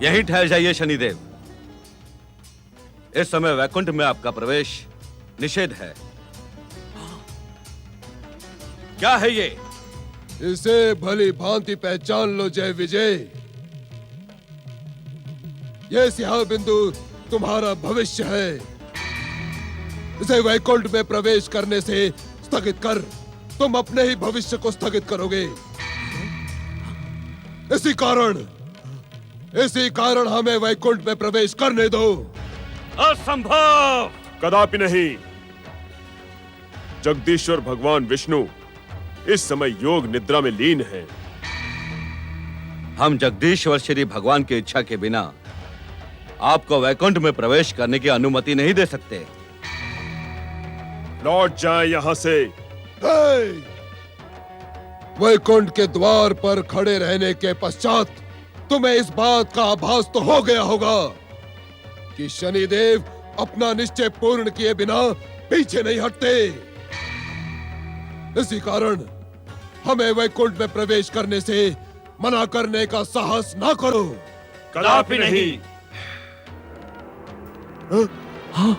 यहीं ठहर जाइए शनिदेव। इस समय वैकुंठ में आपका प्रवेश निषेध है। क्या है ये? इसे भली भांति पहचान लो जय विजय। ये स्याह बिंदु तुम्हारा भविष्य है। इसे वैकुंठ में प्रवेश करने से स्थगित कर तुम अपने ही भविष्य को स्थगित करोगे। इसी कारण हमें वैकुंठ में प्रवेश करने दो। असंभव! कदापि नहीं। जगदीश्वर भगवान विष्णु इस समय योग निद्रा में लीन हैं। हम जगदीश्वर श्री भगवान की इच्छा के बिना आपको वैकुंठ में प्रवेश करने की अनुमति नहीं दे सकते। लौट जाएं यहां से। वैकुंठ के द्वार पर खड़े रहने के पश्चात तुम्हें इस बात का आभास तो हो गया होगा कि शनिदेव अपना निश्चय पूर्ण किए बिना पीछे नहीं हटते। इसी कारण हमें वैकुंठ में प्रवेश करने से मना करने का साहस ना करो। कदापि नहीं। हाँ?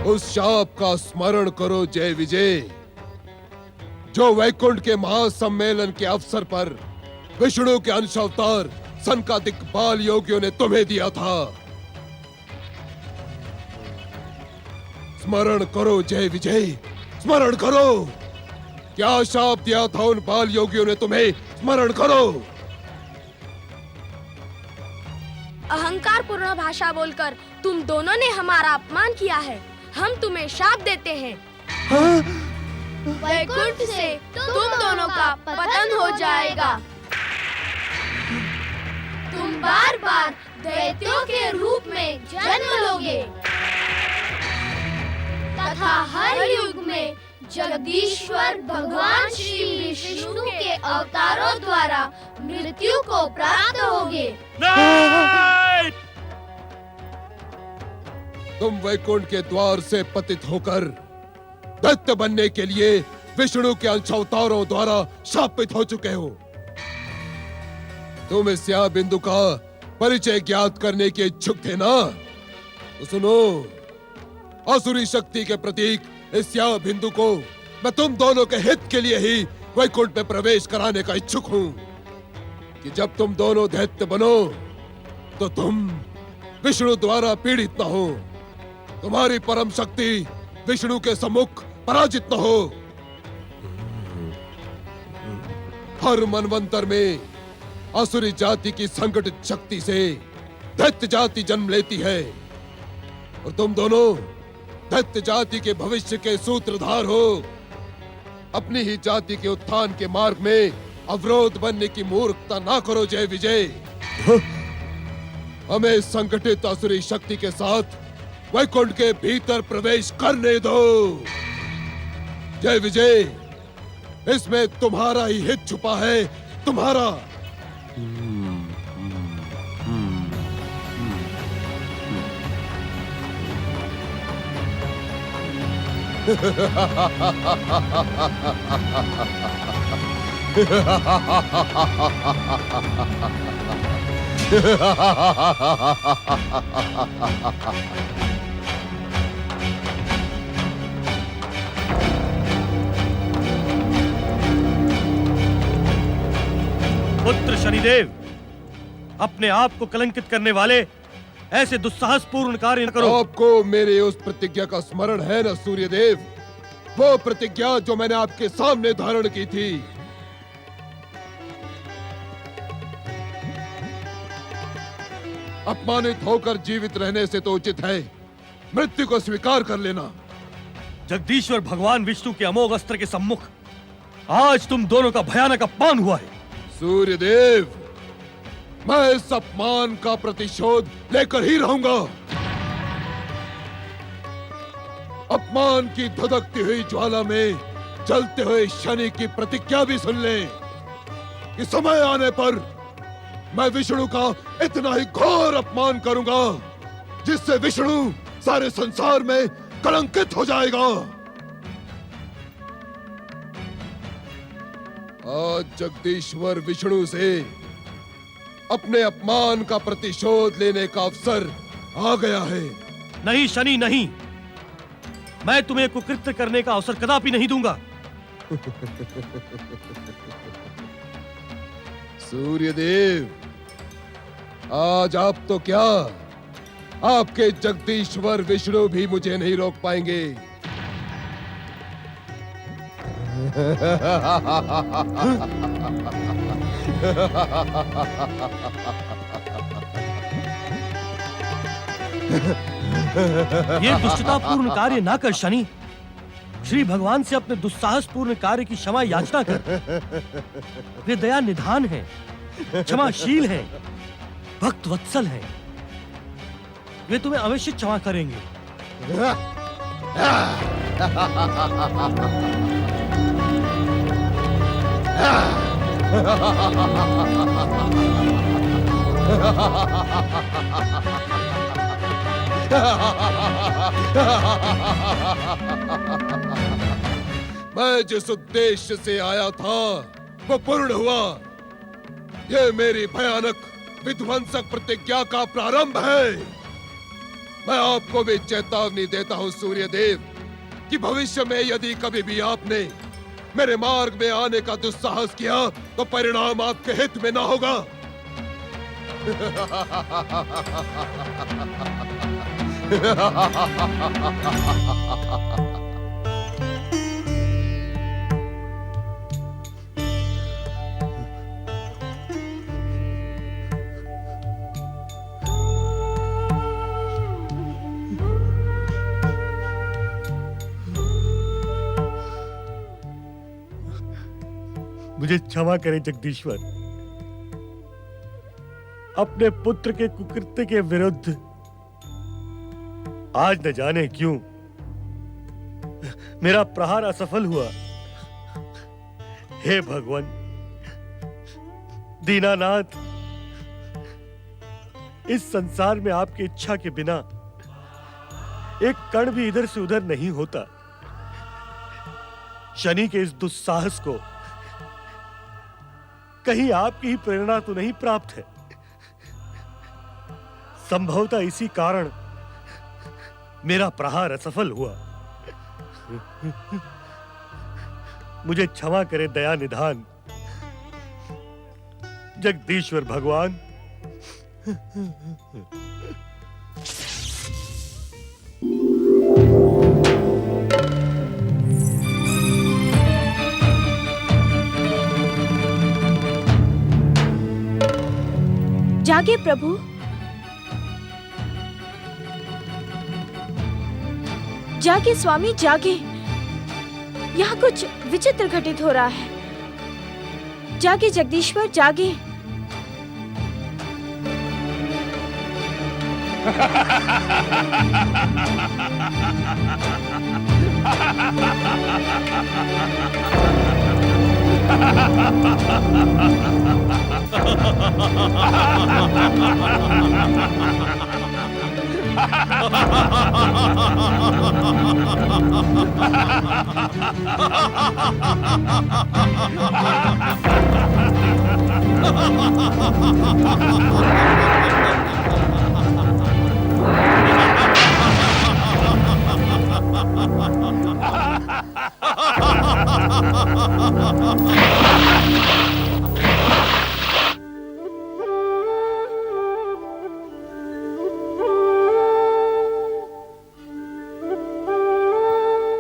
उस शाप का स्मरण करो जय विजय, जो वैकुंठ के महासम्मेलन के अवसर पर विष्णु के अंश अवतार सनकादिक बाल योगियों ने तुम्हें दिया था। स्मरण करो जय विजय, स्मरण करो। क्या शाप दिया था उन बाल योगियों ने तुम्हें? स्मरण करो। अहंकार पूर्ण भाषा बोलकर तुम दोनों ने हमारा अपमान किया है। हम तुम्हें शाप देते हैं। वैकुंठ से तुम दोनों का पतन हो जाएगा। तुम बार बार दैत्यों के रूप में जन्म लोगे तथा हर युग में जगदीश्वर भगवान श्री विष्णु के अवतारों द्वारा मृत्यु को प्राप्त होगे। तुम वैकुंठ के द्वार से पतित होकर दैत्य बनने के लिए विष्णु के अंश अवतारों द्वारा शापित हो चुके हो। तुम इस स्याह बिंदु का परिचय ज्ञात करने के इच्छुक थे ना? तो सुनो, आसुरी शक्ति के प्रतीक इस स्याह बिंदु को मैं तुम दोनों के हित के लिए ही वैकुंठ में प्रवेश कराने का इच्छुक हूँ कि जब तुम दोनों दैत्य बनो तो तुम विष्णु द्वारा पीड़ित न हो, तुम्हारी परम शक्ति विष्णु के सम्मुख पराजित न हो। हर मनवंतर में असुरी जाति की संगठित शक्ति से दैत्य जाति जन्म लेती है और तुम दोनों दैत्य जाति के भविष्य के सूत्रधार हो। अपनी ही जाति के उत्थान के मार्ग में अवरोध बनने की मूर्खता ना करो जय विजय। हमें संगठित असुरी शक्ति के साथ वैकुंठ के भीतर प्रवेश करने दो। जय विजय, इसमें तुम्हारा ही हित छुपा है, तुम्हारा। पुत्र शनिदेव, अपने आप को कलंकित करने वाले ऐसे दुस्साहसपूर्ण कार्य न करो। आपको मेरी उस प्रतिज्ञा का स्मरण है ना सूर्यदेव? वो प्रतिज्ञा जो मैंने आपके सामने धारण की थी। अपमानित होकर जीवित रहने से तो उचित है मृत्यु को स्वीकार कर लेना। जगदीश्वर भगवान विष्णु के अमोघ अस्त्र के सम्मुख आज तुम दोनों का भयानक अपमान हुआ है। सूर्यदेव, मैं इस अपमान का प्रतिशोध लेकर ही रहूंगा। अपमान की धधकती हुई ज्वाला में जलते हुए शनि की प्रतिज्ञा भी सुन ले कि समय आने पर मैं विष्णु का इतना ही घोर अपमान करूंगा जिससे विष्णु सारे संसार में कलंकित हो जाएगा। आज जगदीश्वर विष्णु से अपने अपमान का प्रतिशोध लेने का अवसर आ गया है। नहीं शनि नहीं, मैं तुम्हें कुकृत्य करने का अवसर कदापि नहीं दूंगा। सूर्यदेव, आज आप तो क्या, आपके जगदीश्वर विष्णु भी मुझे नहीं रोक पाएंगे। ये दुष्टतापूर्ण कार्य ना कर शनि। श्री भगवान से अपने दुस्साहसपूर्ण कार्य की क्षमा याचना कर। वे दया निधान हैं, क्षमाशील हैं, भक्त वत्सल हैं। वे तुम्हें अवश्य क्षमा करेंगे। मैं जिस उद्देश्य से आया था वो पूर्ण हुआ। ये मेरी भयानक विध्वंसक प्रतिज्ञा का प्रारंभ है। मैं आपको भी चेतावनी देता हूँ सूर्यदेव कि भविष्य में यदि कभी भी आपने मेरे मार्ग में आने का दुस्साहस किया तो परिणाम आपके हित में ना होगा। मुझे क्षमा करें जगदीश्वर। अपने पुत्र के कुकृत्य के विरुद्ध आज न जाने क्यों मेरा प्रहार असफल हुआ। हे भगवान दीनानाथ, इस संसार में आपकी इच्छा के बिना एक कण भी इधर से उधर नहीं होता। शनि के इस दुस्साहस को कहीं आपकी ही प्रेरणा तो नहीं प्राप्त है। संभवतः इसी कारण मेरा प्रहार असफल हुआ। मुझे क्षमा करें दया निधान जगदीश्वर भगवान। जागे प्रभु, जागे स्वामी जागे। यहाँ कुछ विचित्र घटित हो रहा है। जागे जगदीश्वर जागे।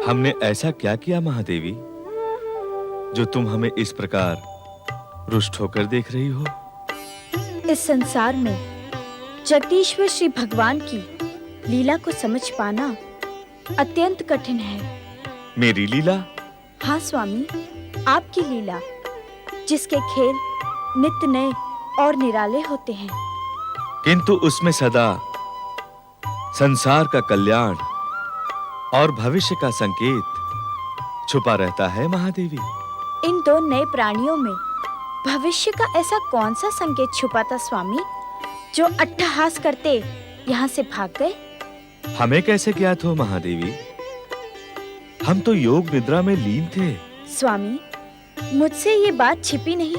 हमने ऐसा क्या किया महादेवी जो तुम हमें इस प्रकार रुष्ट होकर देख रही हो? इस संसार में जगदीश्वर श्री भगवान की लीला को समझ पाना अत्यंत कठिन है। मेरी लीला? हाँ स्वामी, आपकी लीला, जिसके खेल नित्य नए और निराले होते हैं। किंतु उसमें सदा संसार का कल्याण और भविष्य का संकेत छुपा रहता है महादेवी। इन दो नए प्राणियों में भविष्य का ऐसा कौन सा संकेत छुपा था स्वामी, जो अट्टहास करते यहाँ से भाग गए? हमें कैसे ज्ञात हो महादेवी? हम तो योग निद्रा में लीन थे। स्वामी, मुझसे ये बात छिपी नहीं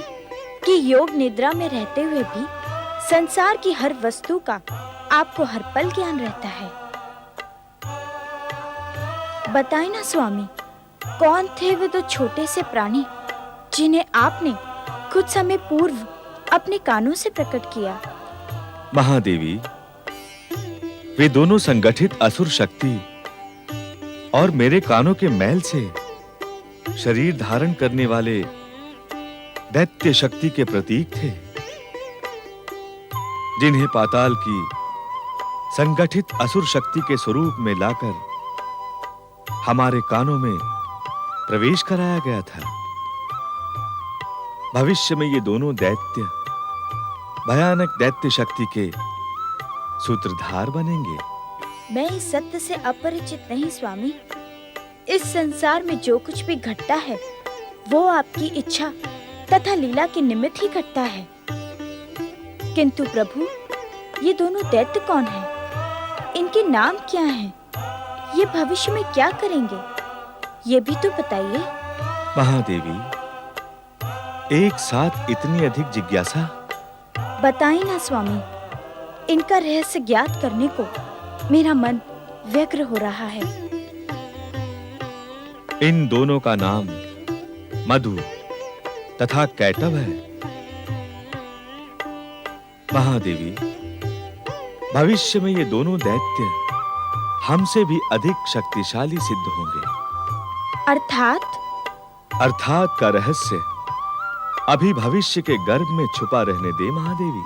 कि योग निद्रा में रहते हुए भी संसार की हर वस्तु का आपको हर पल ज्ञान रहता है। बताएं ना स्वामी, कौन थे वे दो छोटे से प्राणी जिन्हें आपने कुछ समय पूर्व अपने कानों से प्रकट किया? महादेवी, वे दोनों संगठित असुर शक्ति और मेरे कानों के मैल से शरीर धारण करने वाले दैत्य शक्ति के प्रतीक थे, जिन्हें पाताल की संगठित असुर शक्ति के स्वरूप में लाकर हमारे कानों में प्रवेश कराया गया था। भविष्य में ये दोनों दैत्य भयानक दैत्य शक्ति के सूत्रधार बनेंगे। मैं इस सत्य से अपरिचित नहीं स्वामी। इस संसार में जो कुछ भी घटता है वो आपकी इच्छा तथा लीला के निमित्त ही घटता है। किंतु प्रभु, ये दोनों दैत्य कौन हैं? इनके नाम क्या हैं? ये भविष्य में क्या करेंगे? ये भी तो बताइए। महादेवी, एक साथ इतनी अधिक जिज्ञासा? बताइए ना स्वामी, इनका रहस्य ज्ञात करने को मेरा मन व्यग्र हो रहा है। इन दोनों का नाम मधु तथा कैटभ है। महादेवी, भविष्य में ये दोनों दैत्य हमसे भी अधिक शक्तिशाली सिद्ध होंगे। अर्थात का रहस्य अभी भविष्य के गर्भ में छुपा रहने दे महादेवी।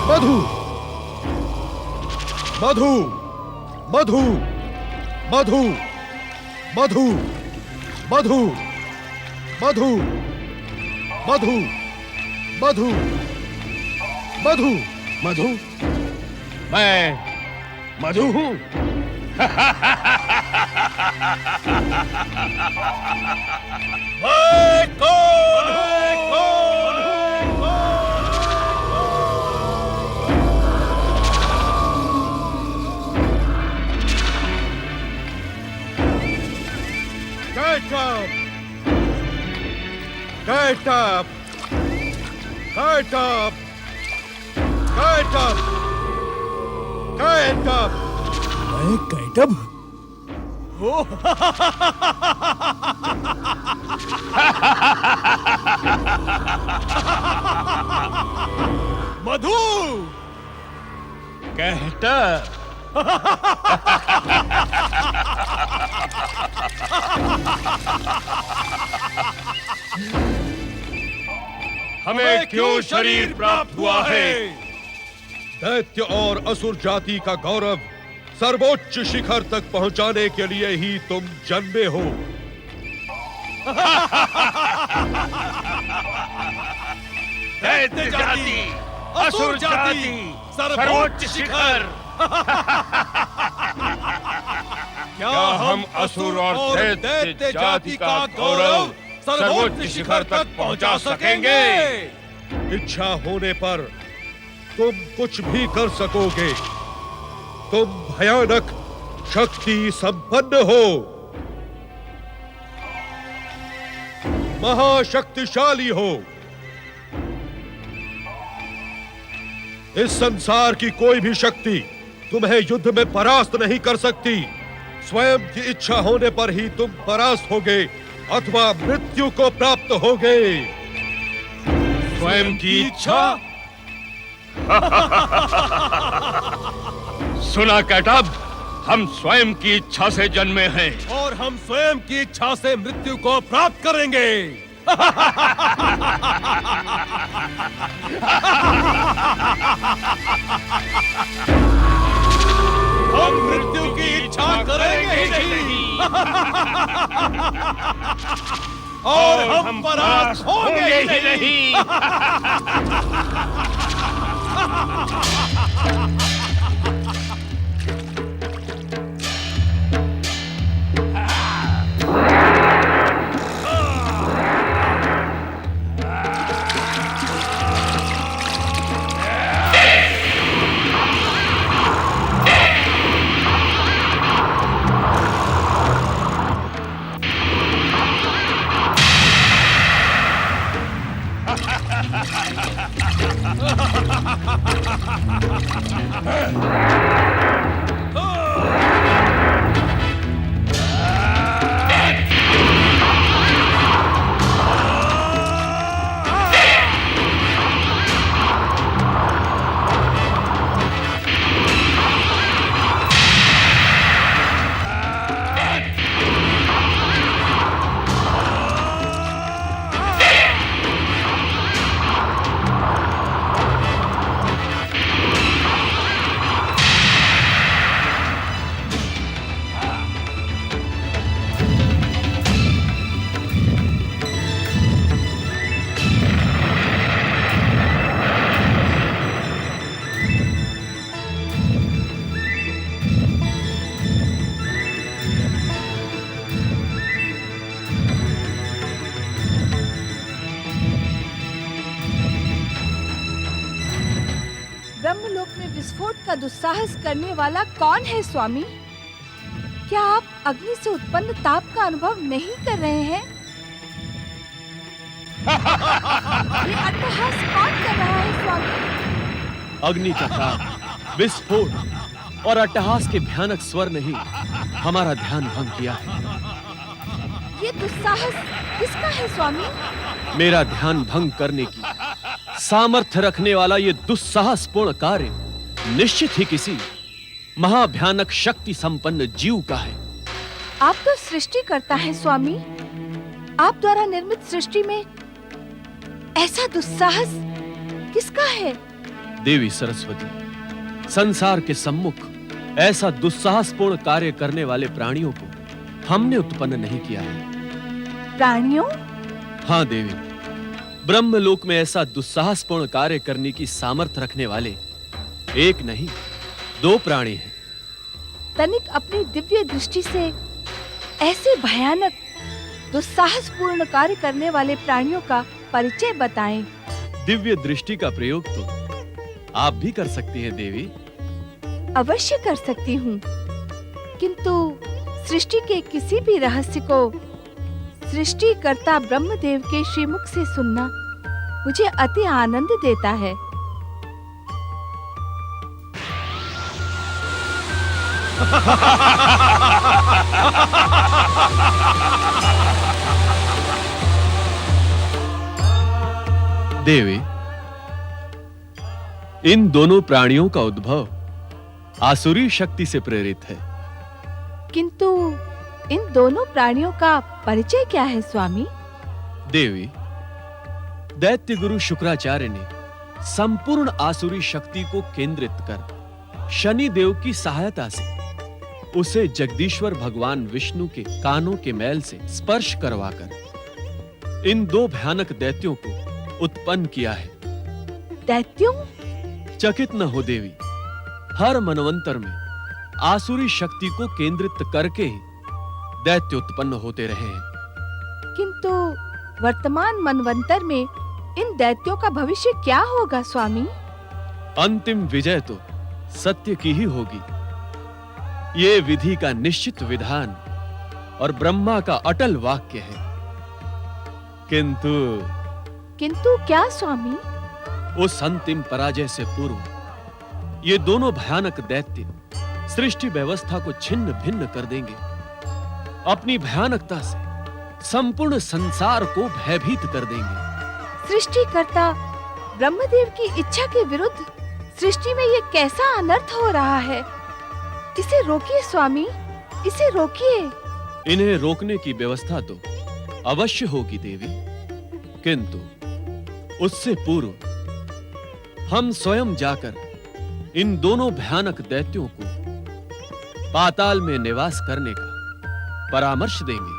मधु, मधु, मधु, मधु, मधु, मधु, मधु, मधु, मधु, मधु, मधु, मैं मधु हूं। Get up! Get up! Get up! Get up! मैं कैटब? मधु! Get up! हमें क्यों शरीर प्राप्त हुआ है? दैत्य और असुर जाति का गौरव सर्वोच्च शिखर तक पहुंचाने के लिए ही तुम जन्मे हो। दैत्य जाति, असुर जाति, सर्वोच्च शिखर। क्या हम असुर और दैत्य जाति का गौरव सर्वोच्च शिखर तक पहुंचा सकेंगे? इच्छा होने पर तुम कुछ भी कर सकोगे। तुम भयानक शक्ति संपन्न हो, महाशक्तिशाली हो। इस संसार की कोई भी शक्ति तुम्हें युद्ध में परास्त नहीं कर सकती। स्वयं की इच्छा होने पर ही तुम परास्त होगे अथवा मृत्यु को प्राप्त होगे। स्वयं की इच्छा। सुना कैटब, हम स्वयं की इच्छा से जन्मे हैं और हम स्वयं की इच्छा से मृत्यु को प्राप्त करेंगे। हम मृत्यु की इच्छा करेंगे ही नहीं और हम परास्त होंगे ही नहीं। ब्रह्मलोक में विस्फोट का दुस्साहस करने वाला कौन है स्वामी? क्या आप अग्नि से उत्पन्न ताप का अनुभव नहीं कर रहे हैं? ये अट्टहास कौन कर रहा है स्वामी? अग्नि का ताप, विस्फोट और अट्टहास के भयानक स्वर ने ही हमारा ध्यान भंग किया है। ये दुस्साहस किसका है स्वामी? मेरा ध्यान भंग करने की सामर्थ्य रखने वाला ये दुस्साहसपूर्ण कार्य निश्चित ही किसी महाभयानक शक्ति संपन्न जीव का है। आप तो सृष्टि करता है स्वामी। आप द्वारा निर्मित सृष्टि में ऐसा दुस्साहस किसका है? देवी सरस्वती, संसार के सम्मुख ऐसा दुस्साहसपूर्ण कार्य करने वाले प्राणियों को हमने उत्पन्न नहीं किया है। प्राणियों? हाँ देवी, ब्रह्मलोक में ऐसा दुस्साहसपूर्ण कार्य करने की सामर्थ्य रखने वाले एक नहीं, दो प्राणी हैं। तनिक अपनी दिव्य दृष्टि से ऐसे भयानक दुस्साहसपूर्ण कार्य करने वाले प्राणियों का परिचय बताएं। दिव्य दृष्टि का प्रयोग तो आप भी कर सकती हैं देवी। अवश्य कर सकती हूँ, किंतु सृष्टि के किसी भी रहस्य को सृष्टिकर्ता ब्रह्मदेव के श्रीमुख से सुनना मुझे अति आनंद देता है। देवी, इन दोनों प्राणियों का उद्भव आसुरी शक्ति से प्रेरित है। किंतु इन दोनों प्राणियों का परिचय क्या है स्वामी? देवी, दैत्य गुरु शुक्राचार्य ने संपूर्ण आसुरी शक्ति को केंद्रित कर शनि देव की सहायता से उसे जगदीश्वर भगवान विष्णु के कानों के मैल से स्पर्श करवाकर इन दो भयानक दैत्यों को उत्पन्न किया है। दैत्यों? चकित न हो देवी, हर मनवंतर में आसुरी शक्ति को केंद्रित करके ही दैत्य उत्पन्न होते रहे हैं। किंतु वर्तमान मनवंतर में इन दैत्यों का भविष्य क्या होगा स्वामी? अंतिम विजय तो सत्य की ही होगी। ये विधि का निश्चित विधान और ब्रह्मा का अटल वाक्य है। किंतु क्या स्वामी? उस अंतिम पराजय से पूर्व ये दोनों भयानक दैत्य सृष्टि व्यवस्था को छिन्न भिन्न कर देंगे। अपनी भयानकता से संपूर्ण संसार को भयभीत कर देंगे। सृष्टिकर्ता ब्रह्मदेव की इच्छा के विरुद्ध सृष्टि में ये कैसा अनर्थ हो रहा है? इसे रोकिए स्वामी, इसे रोकिए। इन्हें रोकने की व्यवस्था तो अवश्य होगी देवी, किंतु उससे पूर्व हम स्वयं जाकर इन दोनों भयानक दैत्यों को पाताल में निवास करने का परामर्श देंगे।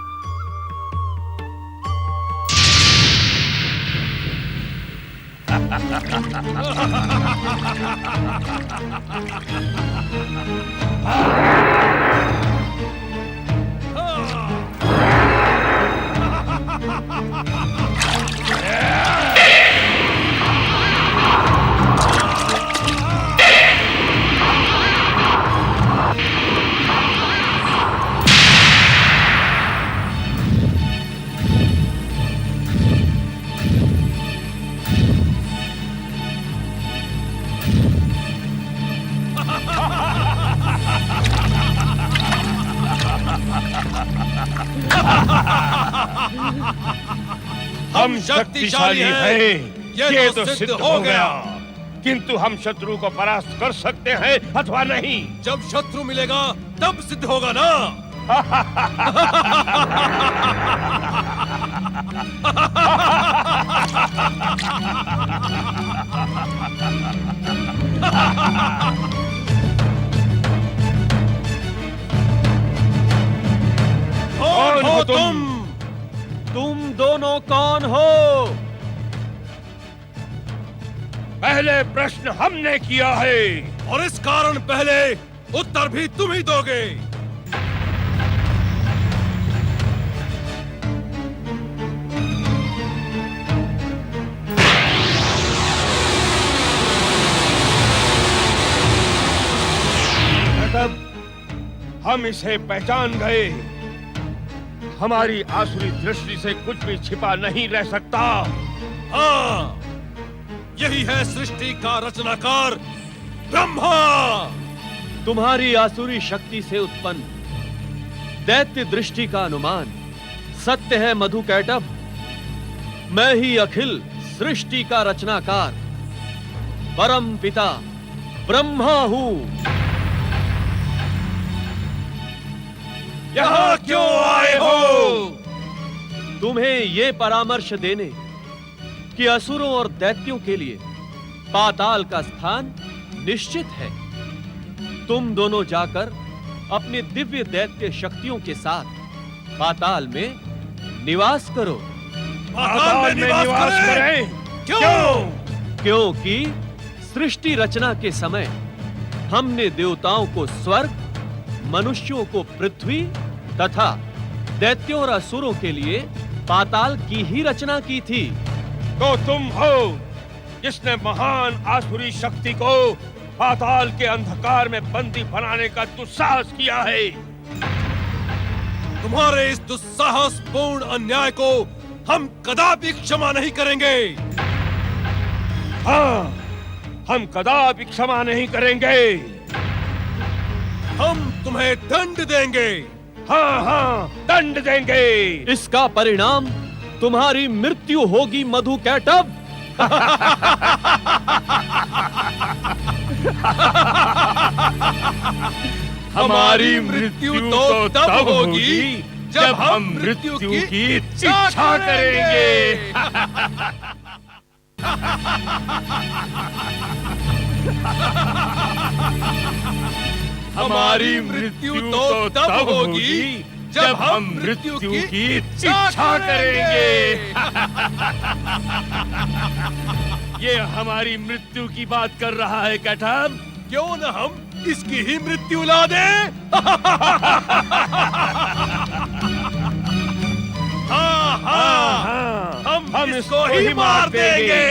हम शक्तिशाली हैं, ये तो सिद्ध हो गया। किंतु हम शत्रु को परास्त कर सकते हैं अथवा नहीं। जब शत्रु मिलेगा तब सिद्ध होगा ना। कौन हो तुम? तुम दोनों कौन हो? पहले प्रश्न हमने किया है और इस कारण पहले उत्तर भी तुम ही दोगे। तब हम इसे पहचान गए। हमारी आसुरी दृष्टि से कुछ भी छिपा नहीं रह सकता। हाँ, यही है सृष्टि का रचनाकार ब्रह्मा। तुम्हारी आसुरी शक्ति से उत्पन्न दैत्य दृष्टि का अनुमान सत्य है मधुकैटभ। मैं ही अखिल सृष्टि का रचनाकार परम पिता ब्रह्मा हूँ। यहाँ क्यों आए हो? तुम्हें ये परामर्श देने कि असुरों और दैत्यों के लिए पाताल का स्थान निश्चित है। तुम दोनों जाकर अपने दिव्य दैत्य शक्तियों के साथ पाताल में निवास करो। पाताल में निवास करें? क्यों? क्योंकि सृष्टि रचना के समय हमने देवताओं को स्वर्ग, मनुष्यों को पृथ्वी तथा दैत्यों और असुरों के लिए पाताल की ही रचना की थी। तो तुम हो जिसने महान आसुरी शक्ति को पाताल के अंधकार में बंदी बनाने का दुस्साहस किया है। तुम्हारे इस दुस्साहसपूर्ण अन्याय को हम कदापि क्षमा नहीं करेंगे। हाँ, हम कदापि क्षमा नहीं करेंगे। हम तुम्हें दंड देंगे। हाँ हाँ, दंड देंगे। इसका परिणाम तुम्हारी मृत्यु होगी मधुकैटभ। हमारी मृत्यु तो तब होगी जब हम मृत्यु की इच्छा करेंगे। हमारी मृत्यु तो तब होगी जब हम मृत्यु की इच्छा करेंगे। ये हमारी मृत्यु की बात कर रहा है कैटभ। क्यों न हम इसकी ही मृत्यु ला दें? हाँ हाँ, हम इसको ही मार देंगे।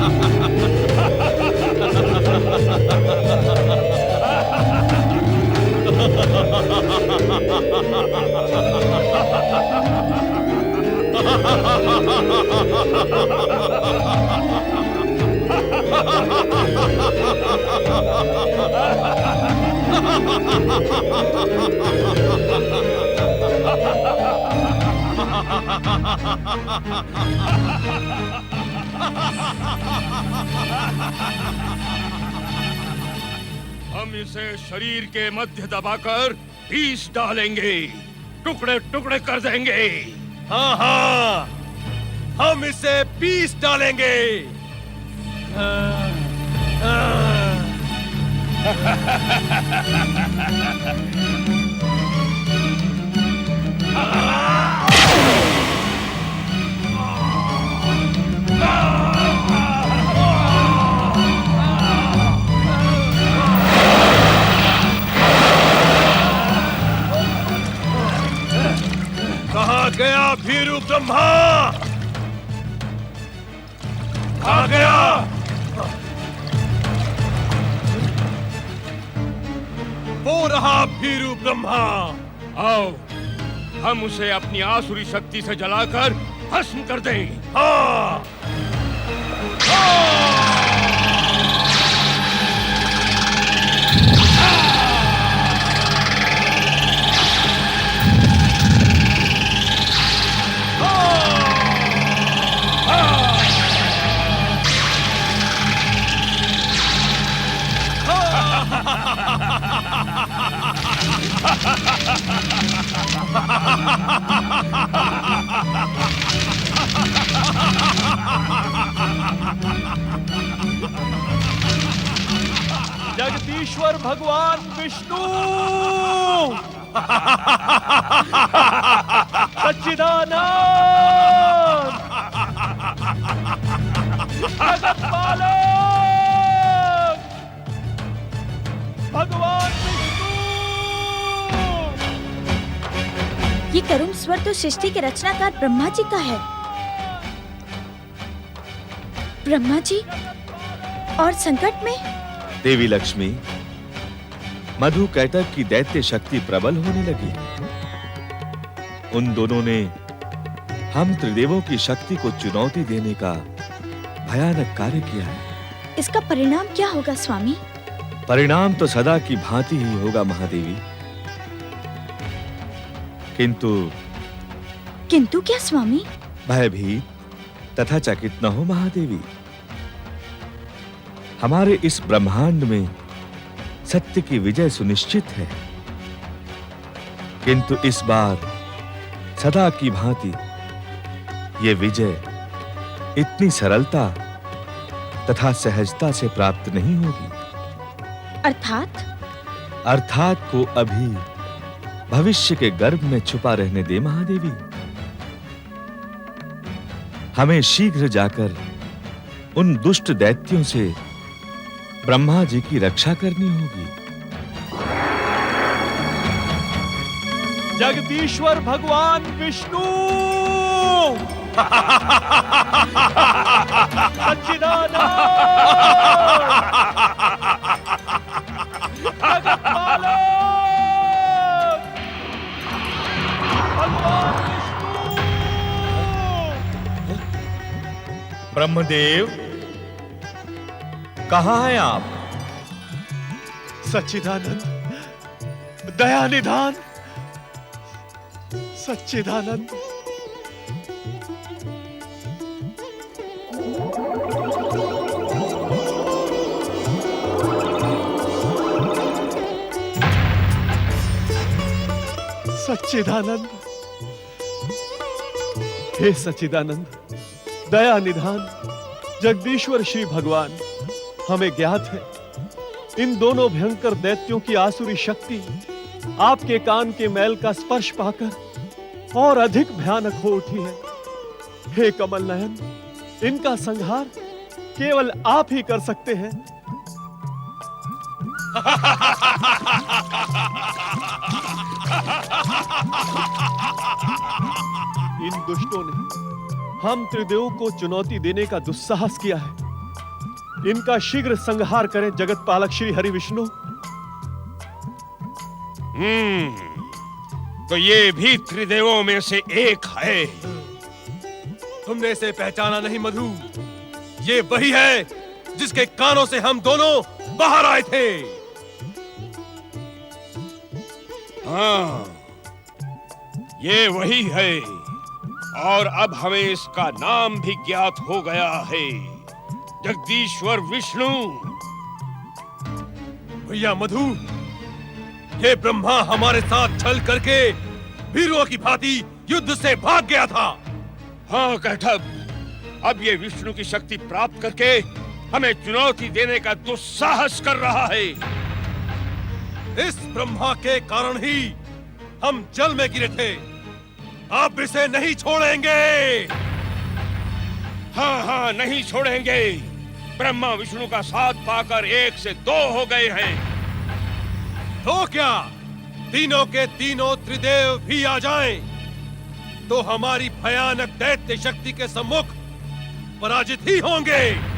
हम इसे शरीर के मध्य दबाकर पीस डालेंगे, टुकड़े टुकड़े कर देंगे। हाँ हाँ, हम इसे पीस डालेंगे। कहाँ गया भीरू ब्रह्मा? आ गया। वो रहा भीरू ब्रह्मा। आओ, हम उसे अपनी आसुरी शक्ति से जलाकर भस्म कर दें। हाँ। जगदीश्वर भगवान विष्णु, सच्चिदानंद, जगत पालक भगवान विष्णु। ये करुण स्वर तो सृष्टि के रचनाकार ब्रह्मा जी का है। ब्रह्मा जी और संकट में? देवी लक्ष्मी, मधु कैटक की दैत्य शक्ति प्रबल होने लगी। उन दोनों ने हम त्रिदेवों की शक्ति को चुनौती देने का भयानक कार्य किया है। इसका परिणाम क्या होगा स्वामी? परिणाम तो सदा की भांति ही होगा महादेवी। किंतु क्या स्वामी? भयभीत तथा चकित न हो महादेवी। हमारे इस ब्रह्मांड में सत्य की विजय सुनिश्चित है, किंतु इस बार सदा की भांति ये विजय इतनी सरलता तथा सहजता से प्राप्त नहीं होगी। अर्थात को अभी भविष्य के गर्भ में छुपा रहने दे महादेवी। हमें शीघ्र जाकर उन दुष्ट दैत्यों से ब्रह्मा जी की रक्षा करनी होगी। जगदीश्वर भगवान विष्णु, सच्चिदानंद, जगत पालक भगवान विष्णु। ब्रह्मदेव, कहाँ हैं आप? सच्चिदानंद, दया निधान, सच्चिदानंद। सच्चिदानंद, हे सच्चिदानंद, दया निधान, जगदीश्वर श्री भगवान, हमें ज्ञात है इन दोनों भयंकर दैत्यों की आसुरी शक्ति आपके कान के मैल का स्पर्श पाकर और अधिक भयानक हो उठी है। हे कमल नयन, इनका संहार केवल आप ही कर सकते हैं। इन दुष्टों ने हम त्रिदेवों को चुनौती देने का दुस्साहस किया है, इनका शीघ्र संहार करें जगत पालक श्री हरि विष्णु। तो ये भी त्रिदेवों में से एक है। तुमने इसे पहचाना नहीं मधु? ये वही है जिसके कानों से हम दोनों बाहर आए थे। हाँ, ये वही है और अब हमें इसका नाम भी ज्ञात हो गया है, जगदीश्वर विष्णु। भैया मधु, ये ब्रह्मा हमारे साथ छल करके वीरों की भांति युद्ध से भाग गया था। हाँ कैटब, अब ये विष्णु की शक्ति प्राप्त करके हमें चुनौती देने का दुस्साहस कर रहा है। इस ब्रह्मा के कारण ही हम जल में गिरे थे। अब इसे नहीं छोड़ेंगे। हाँ हाँ, नहीं छोड़ेंगे। ब्रह्मा विष्णु का साथ पाकर 1 से 2 हो गए हैं। तो क्या तीनों के तीनों त्रिदेव भी आ जाएं, तो हमारी भयानक दैत्य शक्ति के सम्मुख पराजित ही होंगे।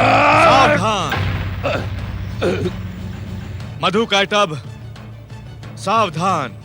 सावधान मधु कैटब, सावधान।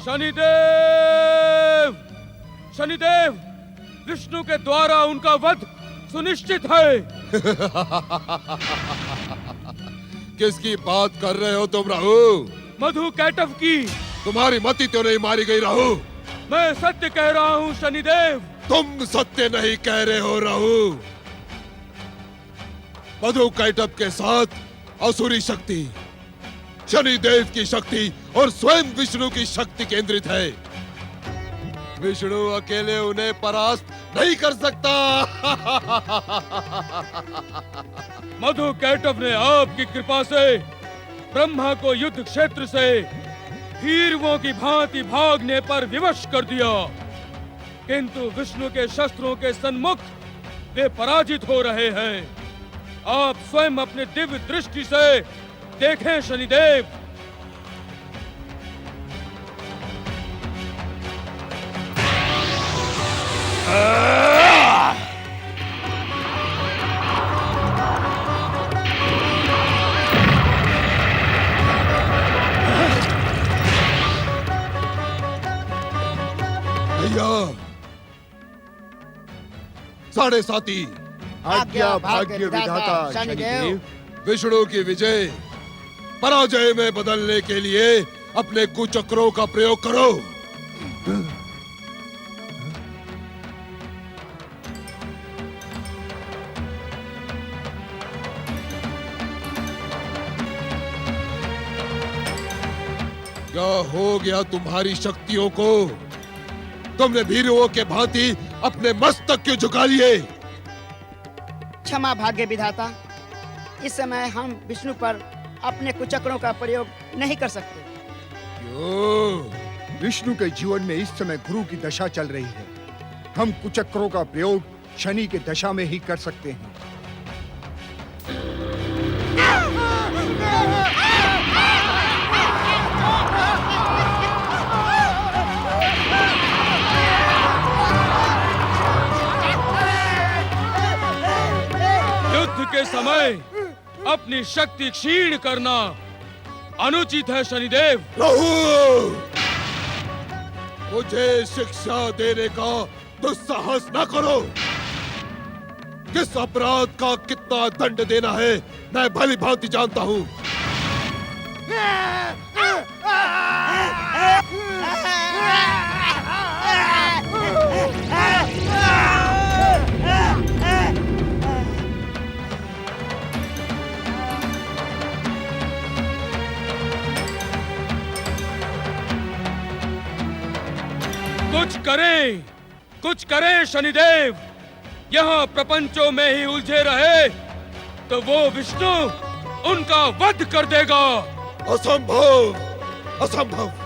शनिदेव, शनिदेव, विष्णु के द्वारा उनका वध सुनिश्चित है। किसकी बात कर रहे हो तुम राहु? मधु कैटव की। तुम्हारी मति तो नहीं मारी गई राहु। मैं सत्य कह रहा हूँ शनिदेव। तुम सत्य नहीं कह रहे हो राहु। मधु कैटव के साथ असुरी शक्ति, शनिदेव की शक्ति और स्वयं विष्णु की शक्ति केंद्रित है। विष्णु अकेले उन्हें परास्त नहीं कर सकता। मधु कैटव ने आपकी कृपा से ब्रह्मा को युद्ध क्षेत्र से हीरवों की भांति भागने पर विवश कर दिया, किंतु विष्णु के शस्त्रों के सन्मुख वे पराजित हो रहे हैं। आप स्वयं अपने दिव्य दृष्टि से देखें शनिदेव। भैया, साढ़े साती, आज्ञा भाग्य विधाता शनिदेव। विष्णु की विजय पराजय में बदलने के लिए अपने कुचक्रों का प्रयोग करो। क्या हो गया तुम्हारी शक्तियों को? तुमने भीरुओं के भांति अपने मस्तक क्यों झुका लिए? क्षमा भाग्य विधाता, इस समय हम विष्णु पर अपने कुचक्रों का प्रयोग नहीं कर सकते। क्यों? विष्णु के जीवन में इस समय गुरु की दशा चल रही है। हम कुचक्रों का प्रयोग शनि के दशा में ही कर सकते हैं। युद्ध के समय अपनी शक्ति क्षीण करना अनुचित है शनिदेव। राहु, मुझे शिक्षा देने का दुस्साहस न करो। किस अपराध का कितना दंड देना है मैं भली भांति जानता हूँ। कुछ करें शनिदेव। यहाँ प्रपंचों में ही उलझे रहे तो वो विष्णु उनका वध कर देगा। असंभव, असंभव।